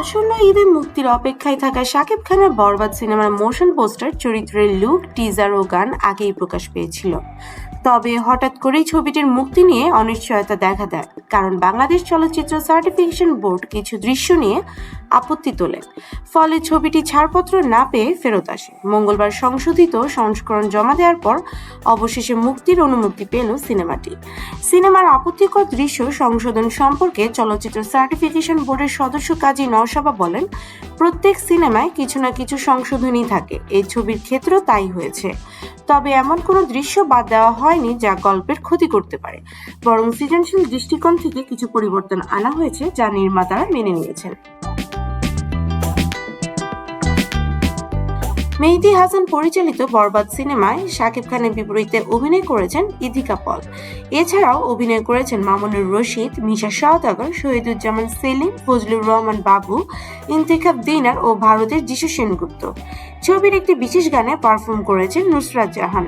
আসন্ন ঈদে মুক্তির অপেক্ষায় থাকা শাকিব খানের বরবাদ সিনেমার মোশন পোস্টার, চরিত্রের লুক, টিজার ও গান আগেই প্রকাশ পেয়েছিল। তবে হঠাৎ করেই ছবিটির মুক্তি নিয়ে অনিশ্চয়তা দেখা দেয়, কারণ বাংলাদেশ চলচ্চিত্র সার্টিফিকেশন বোর্ড কিছু দৃশ্য নিয়ে আপত্তি তোলে। ফলে ছবিটি ছাড়পত্র না পেয়ে ফেরত আসে। মঙ্গলবার সংশোধিত সংস্করণ জমা দেওয়ার পর অবশেষে মুক্তির অনুমতি পেল সিনেমাটি। সিনেমার আপত্তিকর দৃশ্য সংশোধন সম্পর্কে চলচ্চিত্র সার্টিফিকেশন বোর্ডের সদস্য কাজী নওশাবা বলেন, প্রত্যেক সিনেমায় কিছু না কিছু সংশোধনী থাকে, এই ছবির ক্ষেত্রেও তাই হয়েছে। তবে এমন কোনো দৃশ্য বাদ দেওয়া হয়নি যা গল্পের ক্ষতি করতে পারে, বরং সৃজনশীল দৃষ্টিকোণ থেকে কিছু পরিবর্তন আনা হয়েছে যা নির্মাতারা মেনে নিয়েছেন। মেহেদী হাসান পরিচালিত বরবাদ সিনেমায় শাকিব খানের বিপরীতে অভিনয় করেছেন ইথিকা পল। এছাড়াও অভিনয় করেছেন মামুনুর রশিদ, মিশা সওদাগর, শহীদুজ্জামান সেলিম, ফজলুর রহমান বাবু, ইন্তেখাব দিনার ও ভারতের যিশু সেনগুপ্ত। ছবির একটি বিশেষ গানে পারফর্ম করেছেন নুসরাত জাহান।